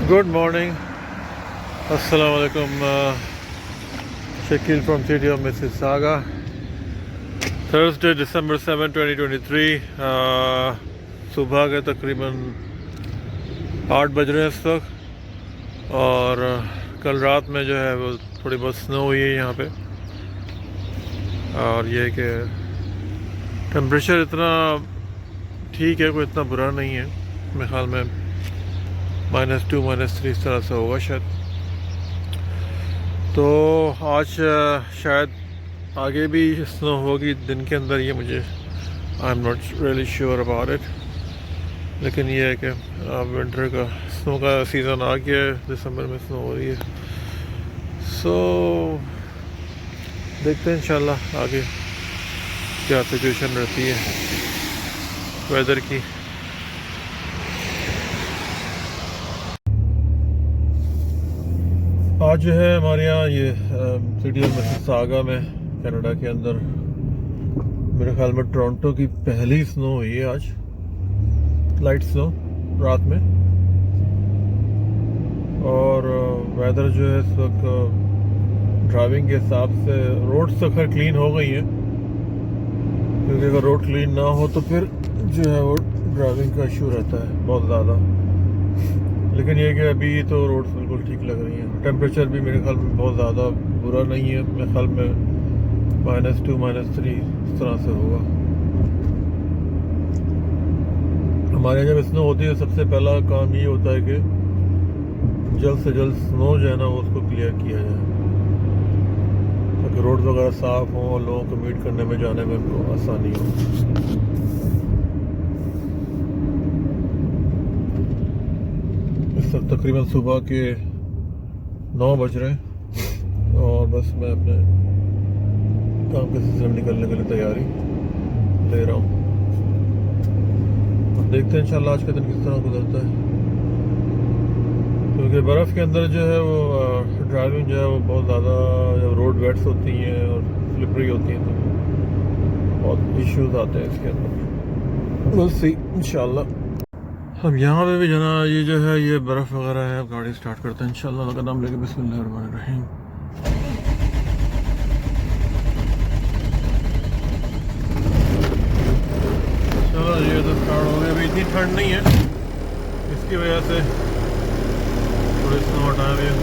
Good morning. Assalamu alaikum. Shakeel from city of Mississauga. Thursday, December 7, 2023. सुबह के तकरीबन 8 बज रहे हैं इस वक्त। और कल रात में जो है वो थोड़ी बहुत स्नो हुई है यहाँ पे। और ये कि टेम्परेचर इतना ठीक है, कोई इतना बुरा नहीं है। मेरे ख्याल में -2 -3 इस तरह से होगा शायद। तो आज शायद आगे भी स्नो होगी दिन के अंदर, ये मुझे I am not really sure about it. लेकिन ये है कि विंटर का स्नो का सीज़न आ गया है, दिसंबर में स्नो हो रही है। सो देखते हैं इंशाल्लाह आगे क्या सिचुएशन रहती है वेदर की। आज जो है हमारे यहाँ ये सिटी ऑफ मिसिसागा में कनाडा के अंदर मेरे ख्याल में टोरंटो की पहली स्नो हुई है आज, लाइट स्नो रात में। और वेदर जो है इस वक्त ड्राइविंग के हिसाब से रोड्स तो खैर क्लीन हो गई हैं, क्योंकि अगर रोड क्लीन ना हो तो फिर जो है वो ड्राइविंग का इशू रहता है बहुत ज़्यादा। लेकिन ये कि अभी तो रोड्स बिल्कुल ठीक लग रही हैं। टेम्परेचर भी मेरे ख्याल में बहुत ज़्यादा बुरा नहीं है, मेरे ख्याल में -2 -3 इस तरह से होगा। हमारे यहाँ जब स्नो होती है सबसे पहला काम ये होता है कि जल्द से जल्द स्नो जो है ना उसको क्लियर किया जाए, ताकि रोड वगैरह साफ़ हों और लोगों को कम्यूट करने में जाने में उनको आसानी हो। इस वक्त तकरीबन सुबह के 9 बज रहे हैं और बस मैं अपने काम के सिलसिले में निकलने के लिए तैयारी ले रहा हूँ। अब देखते हैं इंशाल्लाह आज का दिन किस तरह गुजरता है, क्योंकि बर्फ़ के अंदर जो है वो ड्राइविंग जो है वो बहुत ज़्यादा, जब रोड वेट्स होती हैं और स्लिपरी होती हैं तो बहुत इश्यूज आते हैं इसके अंदर। बस सी इंशाल्लाह। अब यहाँ पे भी जना ये जो है ये बर्फ़ वगैरह है। अब गाड़ी स्टार्ट करते हैं इंशाल्लाह का नाम लेके, बिस्मिल्लाहिर्रहमानिर्रहीम। चलो ये तो स्टार्ट हो गया। अभी इतनी ठंड नहीं है, इसकी वजह से थोड़ी स्नो हटा रही है।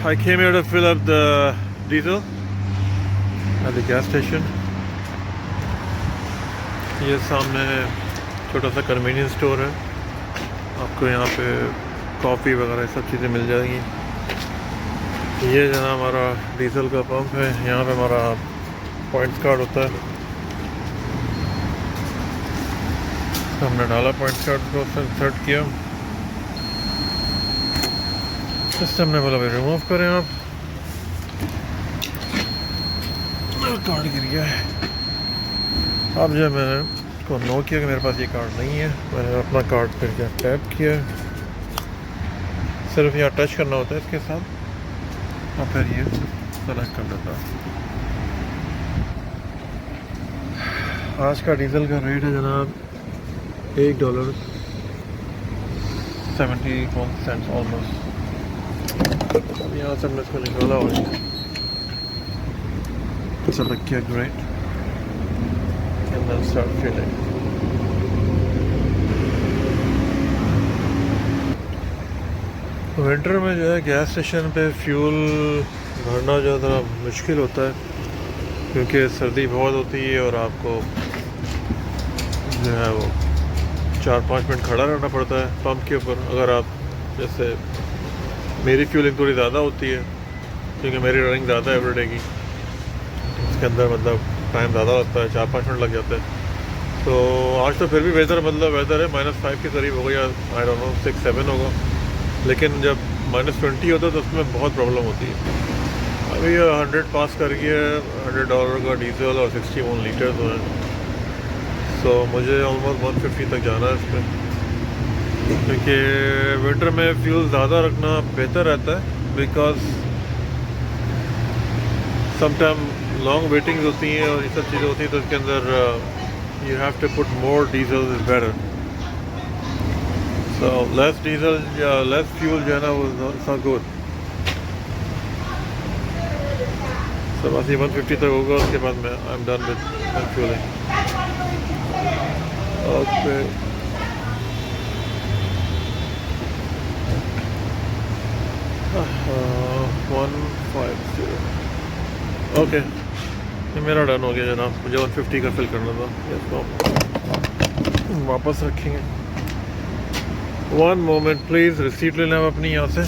I came here to fill up the diesel at the gas station. ये सामने छोटा सा कन्वीनियंस स्टोर है, आपको यहाँ पे कॉफ़ी वगैरह सब चीज़ें मिल जाएंगी। ये जो है हमारा डीजल का पंप है, यहाँ पे हमारा पॉइंट्स कार्ड होता है। हमने डाला पॉइंट्स कार्ड को, इंसर्ट किया। सिस्टम ने बोला भाई रिमूव करें आप, कार्ड गिर गया है। अब जब मैंने इसको नो किया कि मेरे पास ये कार्ड नहीं है, मैंने अपना कार्ड फिर क्या टैप किया। सिर्फ यहाँ टच करना होता है इसके साथ और फिर ये सेलेक्ट कर देता है। आज का डीजल का रेट है जनाब $1.71 ऑलमोस्ट। यहाँ से हमने इसको निकाला और select किया great and then start filling। Winter में जो है गैस स्टेशन पे फ्यूल भरना जो थोड़ा मुश्किल होता है, क्योंकि सर्दी बहुत होती है और आपको जो है वो 4-5 मिनट खड़ा रहना पड़ता है पंप के ऊपर। अगर आप जैसे मेरी फ्यूलिंग थोड़ी ज़्यादा होती है, क्योंकि मेरी रनिंग ज़्यादा है एवरीडे की, इसके अंदर मतलब टाइम ज़्यादा लगता है, 4-5 मिनट लग जाते हैं। तो आज तो फिर भी वेदर है -5 के करीब हो गया, आई डोंट नो 6-7 होगा। लेकिन जब -20 होता है तो उसमें बहुत प्रॉब्लम होती है। अभी 100 पास कर गया है, $100 का डीजल और 61 लीटर तो है। सो मुझे ऑलमोस्ट 150 तक जाना है इसमें, क्योंकि विंटर में फ्यूल ज़्यादा रखना बेहतर रहता है। बिकॉज समटाइम लॉन्ग वेटिंग्स होती हैं और ये सब चीज़ें होती हैं, तो इसके अंदर you have to put more diesel is better. So less diesel या लेस फ्यूल जो है ना वो इट्स नॉट गुड. सो बस ये 150 तक होगा, उसके बाद मैं आई am done with fuelling. Okay okay ये मेरा डन हो गया जनाब. मुझे 150 का फिल करना था. इसको वापस रखेंगे. One moment please. रिसीट ले लें हम अपनी यहाँ से.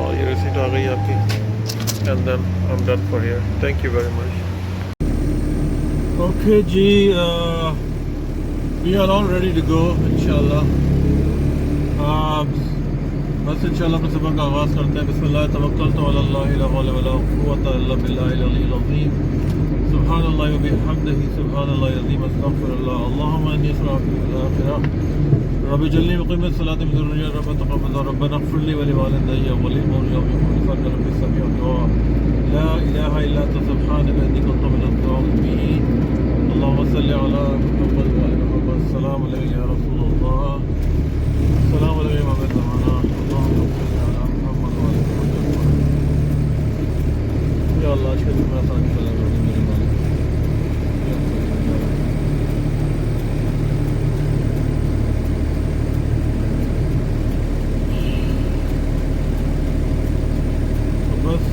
और ये रिसीट आ गई आपकी. And then I am done for here. Thank you very much. Okay ji, we are all ready to go इंशाल्लाह. बस इंशाल्लाह अपने सफ़र का आगाज़ करते हैं. बिस्मिल्लाह तवक्कलतु अलल्लाह ला हौला वला कुव्वता इल्ला बिल्लाहिल अलीय्यिल अज़ीम. सुब्हानल्लाहि व बिहम्दिही सुब्हानल्लाहिल अज़ीम. अस्तगफिरुल्लाह. अल्लाहुम्मा इन्नी अस्अलुका फिल आखिरह रब्बि जल्ली मुक़ीमत सलाति व ज़ुर्रिय्यतन रब्बना तक़ब्बल रब्बना इग़फिर ली व लिवालिदैया व लिल-मुमिनीना यौम यक़ूमुल हिसाब रब्बि समीउद दुआ. ला इलाहा इल्ला अंता सुब्हानका इन्नी कुन्तु मिनज़ ज़ालिमीन. अल्लाहुम्मा सल्लि अला मुहम्मद व आलि मुहम्मद. सलाम अलैका या रसूलल्लाह. सलाम अलैका इमाम ज़माना. अल्लाह आज के दिन में आसान चला मेरे मालिक. तो बस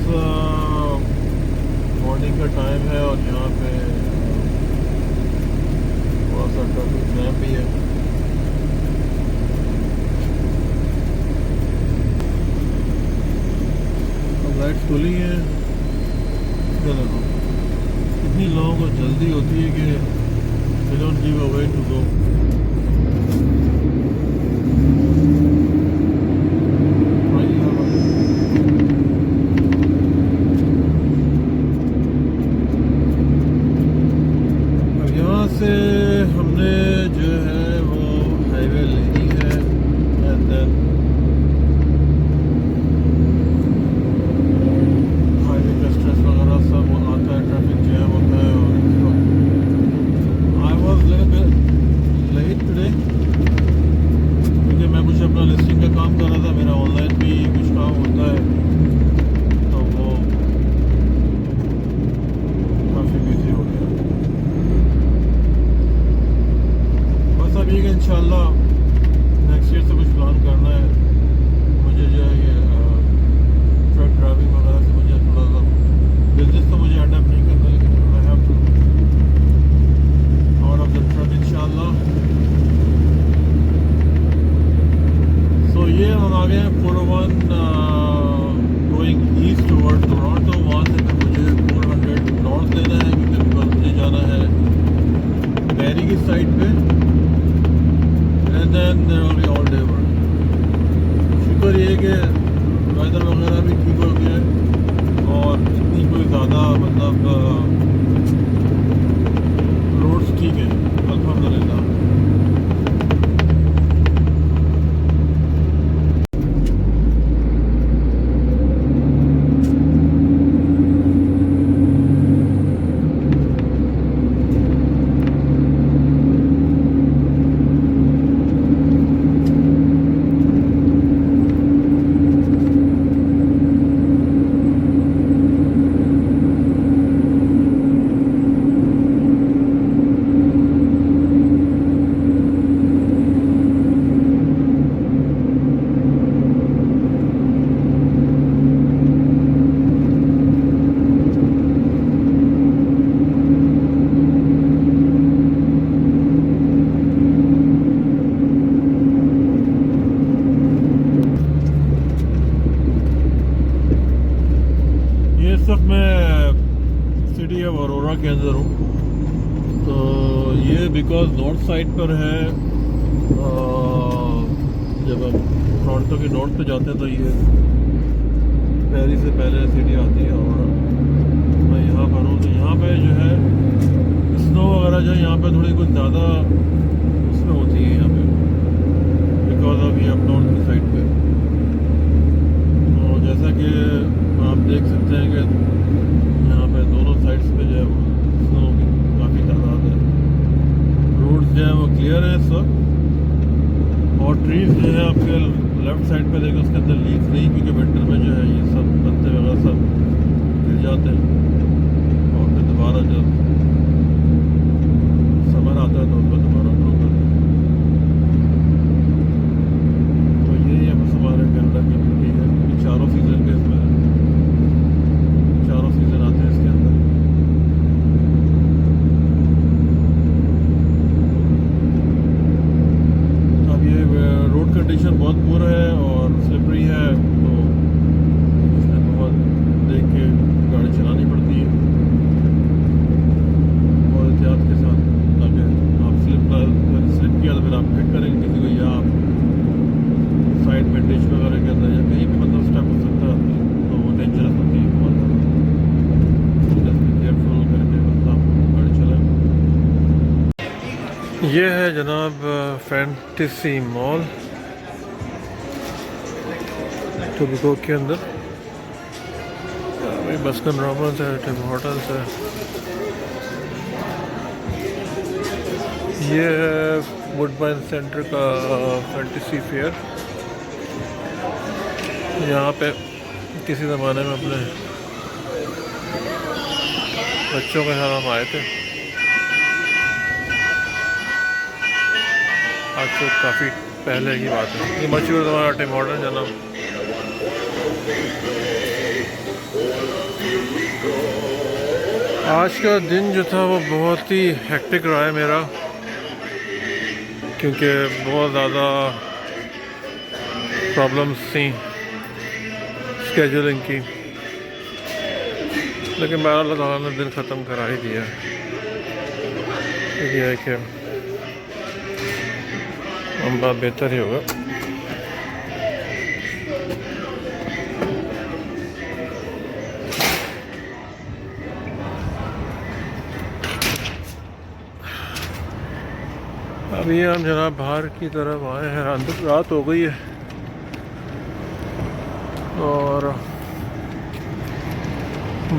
मॉर्निंग का टाइम है और यहाँ पे थोड़ा सा ट्रैफिक जैम भी है. लाइट्स खुली हैं. इतनी लोगों को जल्दी होती है कि they don't give a way to go. अब यहाँ से हमने जो है वो हाईवे लेनी है. एंड देन ट्रैफिक जैम होता है. और आई वॉज लेट टुडे क्योंकि मैं कुछ अपना लिस्टिंग का काम कर रहा था. मेरा ऑनलाइन भी कुछ काम होता है तो वो काफ़ी बिजी हो गया. बस अब ये कि इंशाल्लाह नेक्स्ट ईयर से कुछ प्लान करना है. मुझे जो है ये ट्रक ड्राइविंग वगैरह से मुझे थोड़ा सा बिजनेस तो मुझे एंड अप नहीं करना, लेकिन I have to out of the truck इंशाल्लाह. सो ये हम आ गए हैं 401 गोइंग ईस्ट टुवर्ड टोरंटो. वहाँ से फिर मुझे 400 नॉर्थ लेना है क्योंकि मुझे जाना है बैरी की साइड पे. And then there will be all day work. शुक्र ये कि वेदर वगैरह भी ठीक हो गया है और इतनी कोई ज़्यादा मतलब रोड्स ठीक है अल्हम्दुलिल्लाह. के अंदर हूँ तो ये बिकॉज नॉर्थ साइड पर है. जब हम टोरंटो के नॉर्थ पे जाते हैं तो ये पैरी से पहले सिटी आती है. और मैं यहाँ पर हूँ तो यहाँ पे जो है स्नो वगैरह जो है यहाँ पे थोड़ी कुछ ज़्यादा उसमें होती है यहाँ पे बिकॉज अभी अब नॉर्थ की साइड पे. ये है जनाब फैंटेसी मॉल टोबिको के अंदर। बस्कन रॉबर्स है, टिम होटल्स है। ये है वुडबाइन सेंटर का फैंटेसी फेयर। यहाँ पे किसी ज़माने में अपने बच्चों के साथ हम आए थे। आज तो काफ़ी पहले की बात है। ये मशहूर हमारा टिम होटल जनाब। आज का दिन जो था वो बहुत ही हेक्टिक रहा है मेरा, क्योंकि बहुत ज़्यादा प्रॉब्लम्स थी स्केजुलिंग की, लेकिन बहरहाल अल्लाह ताला ने दिन ख़त्म करा ही दिया। ये है कि हम बात बेहतर ही होगा। अभी हम जनाब बाहर की तरफ आए हैं। अंदर रात हो गई है और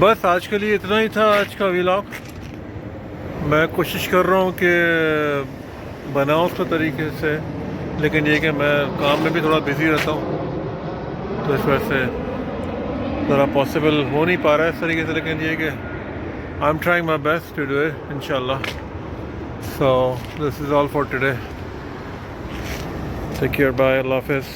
बस आज के लिए इतना ही था आज का व्लॉग। मैं कोशिश कर रहा हूँ कि बनाऊँ उसको तरीके से, लेकिन ये कि मैं काम में भी थोड़ा बिज़ी रहता हूँ, तो इस वजह से ज़रा पॉसिबल हो नहीं पा रहा है इस तरीके से। लेकिन ये कि I am trying my best to do it इंशाल्लाह। So this is all for today. Take care. Bye. Allah Hafiz.